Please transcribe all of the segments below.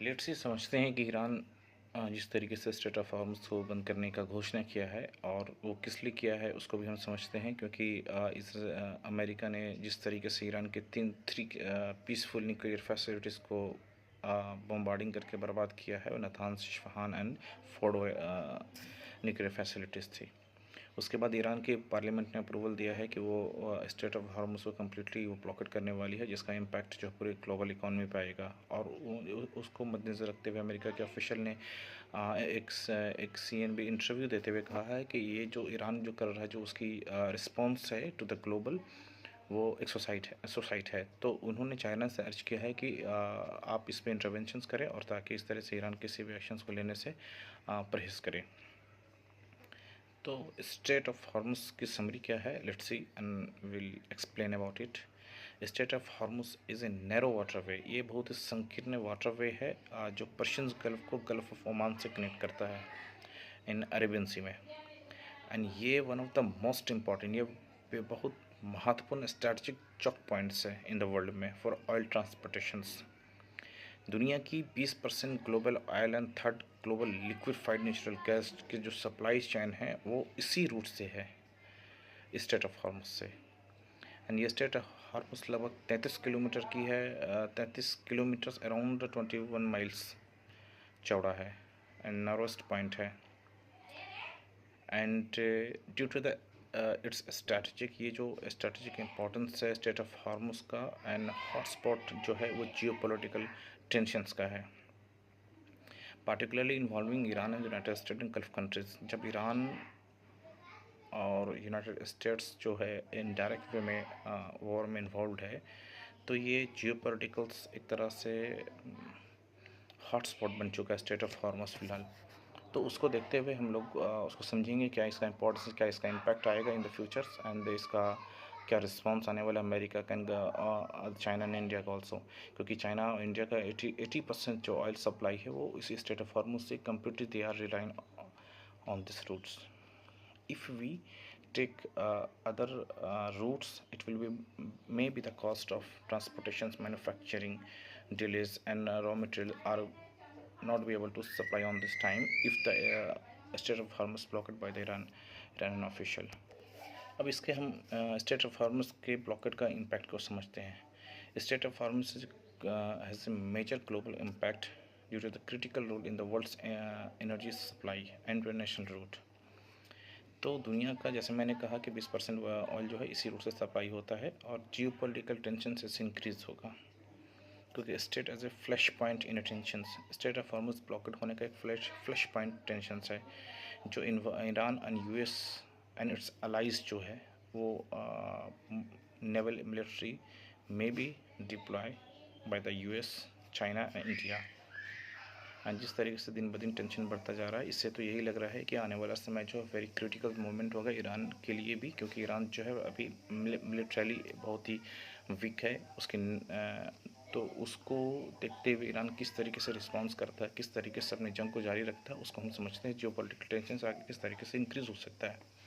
Let's ही समझते हैं कि ईरान जिस तरीके से स्टेट ऑफ आर्म्स को बंद करने का घोषणा किया है और वो किस लिए किया है उसको भी हम समझते हैं, क्योंकि अमेरिका ने जिस तरीके से ईरान के थ्री पीसफुल न्यूक्लियर फैसिलिटीज़ को बम्बार्डिंग करके बर्बाद किया है, वो Natanz, Isfahan and Fordow nuclear facilities थी। उसके बाद ईरान के पार्लियामेंट ने अप्रूवल दिया है कि वो स्टेट ऑफ हार्मस को कम्प्लीटली वो ब्लॉकेट करने वाली है, जिसका इम्पैक्ट जो पूरे ग्लोबल इकॉनमी पे आएगा। और उसको मद्देनज़र रखते हुए अमेरिका के ऑफिशियल ने एक CNBC इंटरव्यू देते हुए कहा है कि ये जो ईरान जो कर रहा है, जो उसकी रिस्पॉन्स है टू द ग्लोबल, वो एक सोसाइट है। तो उन्होंने चाइना से अर्ज किया है कि आप इस पर इंटरवेंशंस करें और ताकि इस तरह से ईरान किसी भी एक्शंस को लेने से परहेज़ करें। तो स्टेट ऑफ हॉर्मुस की समरी क्या है, let's see and will explain about it. State of Hormuz is a narrow waterway. ये बहुत ही संकीर्ण वाटरवे है जो पर्शियन गल्फ को गल्फ ऑफ ओमान से कनेक्ट करता है इन अरेबियन सी में। एंड ये one of the most important, ये बहुत महत्वपूर्ण स्ट्रेटजिक चौक पॉइंट्स है इन द वर्ल्ड में फॉर ऑयल ट्रांसपोर्टेशंस। दुनिया की 20% global oil and third global liquefied natural gas की जो सप्लाई चैन है वो इसी रूट से है, स्टेट ऑफ हॉर्मुस से। एंड ये स्टेट ऑफ हॉर्मुस लगभग 33 किलोमीटर की है, 33 किलोमीटर अराउंड 21 माइल्स चौड़ा है एंड नारोस्ट पॉइंट है। And due to the its strategic, ये जो स्ट्रैटेजिक इम्पोर्टेंस है स्टेट ऑफ हॉर्मुस का, एंड हॉटस्पॉट जो है वो जियोपॉलिटिकल टेंशंस का है, particularly involving Iran and United State and Gulf countries. जब ईरान और यूनाइटेड स्टेट्स जो है इनडायरेक्ट वे में वॉर में इन्वॉल्व है, तो ये जियोपॉलिटिकल्स एक तरह से हॉटस्पॉट बन चुका है स्टेट ऑफ हॉर्मस फिलहाल। तो उसको देखते हुए हम लोग उसको समझेंगे क्या इसका इम्पोर्टेंस, क्या इसका इम्पैक्ट आएगा इन द फ्यूचर्स, एंड इसका क्या रिस्पॉन्स आने वाला अमेरिका का, चाइना एंड इंडिया का ऑल्सो। क्योंकि चाइना और इंडिया का 80% जो ऑयल सप्लाई है वो इसी स्टेट ऑफ हॉर्मस से completely they are relying on this routes. If we take other routes, it will be maybe the cost of transportations, manufacturing delays, and raw material are not be able to supply on this time if the state of Hormuz blocked by the Iranian official. अब इसके हम state of हॉर्मस के blockade का impact को समझते हैं। State of Hormuz has a major global impact due to the critical role in the world's energy supply and international route. तो दुनिया का, जैसे मैंने कहा कि 20% ऑयल जो है इसी रूट से सप्लाई होता है, और जियोपॉलिटिकल टेंशन से इंक्रीज होगा क्योंकि state as a flash point in tension. State of Hormuz blockade होने का एक फ्लैश पॉइंट टेंशन है, जो Iran and US and its allies जो है वो नेवल मिलिट्री में be deploy by the US, China and India. And जिस तरीके से दिन ब दिन टेंशन बढ़ता जा रहा है, इससे तो यही लग रहा है कि आने वाला समय जो वेरी क्रिटिकल मोमेंट होगा ईरान के लिए भी, क्योंकि ईरान जो है अभी मिलिट्रली बहुत ही वीक है उसकी। तो उसको देखते हुए ईरान किस तरीके से रिस्पॉन्स करता है, किस तरीके से अपनी जंग को जारी रखता है, उसको हम समझते हैं जियोपॉलिटिकल टेंशन आगे किस तरीके से इंक्रीज हो सकता है।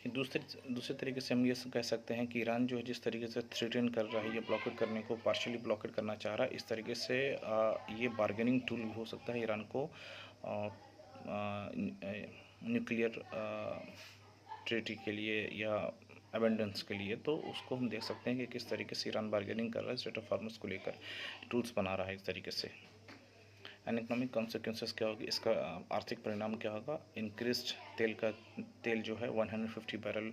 दूसरे तरीके से हम ये कह सकते हैं कि ईरान जो है जिस तरीके से थ्रेटन कर रहा है या ब्लॉकेट करने को, पार्शियली ब्लॉकेट करना चाह रहा है, इस तरीके से ये बार्गेनिंग टूल भी हो सकता है ईरान को न्यूक्लियर ट्रीटी के लिए या अबेंडेंस के लिए। तो उसको हम देख सकते हैं कि किस तरीके से ईरान बार्गेनिंग कर रहा है स्टेट ऑफ हॉर्मस को लेकर, टूल्स बना रहा है इस तरीके से। एंड इकोनॉमिक कॉन्सिक्वेंसेस क्या होगी, इसका आर्थिक परिणाम क्या होगा। इंक्रीज्ड तेल जो है 150 बैरल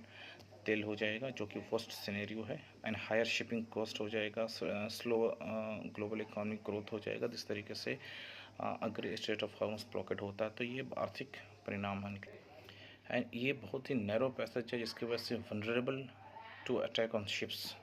तेल हो जाएगा, जो कि फर्स्ट सिनेरियो है। एंड हायर शिपिंग कॉस्ट हो जाएगा, स्लो ग्लोबल इकोनॉमिक ग्रोथ हो जाएगा। जिस तरीके से अगर स्टेट ऑफ हॉर्मस ब्लॉकेट होता है तो ये आर्थिक परिणाम है। एंड ये बहुत ही नैरो पैसेज है जिसकी वजह से vulnerable to attack on ships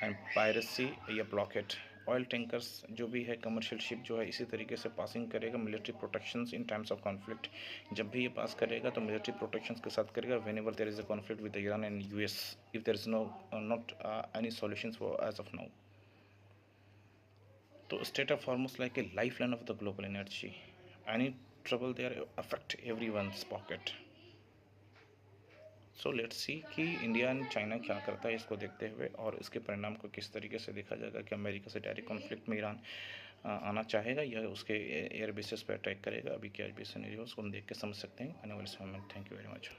and piracy या ब्लॉकेट। ऑयल टैंकर्स जो भी है, कमर्शियल शिप जो है, इसी तरीके से पासिंग करेगा military protections in times of conflict. जब भी ये पास करेगा तो मिलिट्री प्रोटेक्शंस के साथ करेगा whenever there is a conflict with Iran and US, if there is not any solutions for as of now. तो state of Hormuz like a lifeline of the global energy, any trouble there affect everyone's pocket. So let's see कि India and China क्या करता है इसको देखते हुए, और इसके परिणाम को किस तरीके से देखा जाएगा कि अमेरिका से डायरेक्ट कॉन्फ्लिक्ट में ईरान आना चाहेगा या उसके एयर बेसिस पे अटैक करेगा। अभी क्या बेस सिनेरियो उसको हम देख के समझ सकते हैं आने वाले समय में। Thank you very much.